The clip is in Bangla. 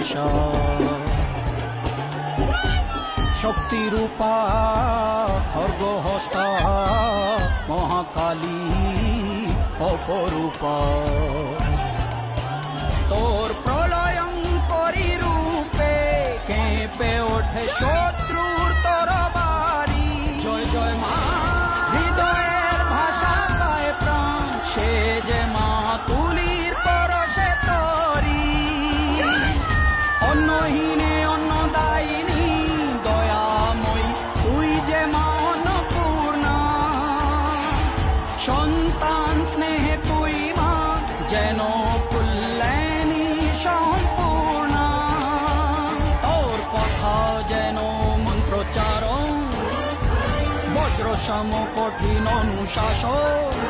দিশা। শক্তিরূপা খর্গহস্তা মহাকালী অপরূপা, তোর প্রলয়ঙ্করী রূপে কেঁপে ওঠে শত্রুর তরবারি। জয় জয় মা, হৃদয়ের ভাষা পায় প্রাণ, সে যে মা তুলির পরশে তরি। অন্নহীনে অন্নদায়িনী দয়াময়ী, তুই যে মা অন্নপূর্ণা। সন্তান স্নেহে তুই মা যেন কল্যাণী সম্পূর্ণা। তোর কথা যেন মন্ত্রোচ্চারণ, বজ্র সম কঠিন অনুশাসন।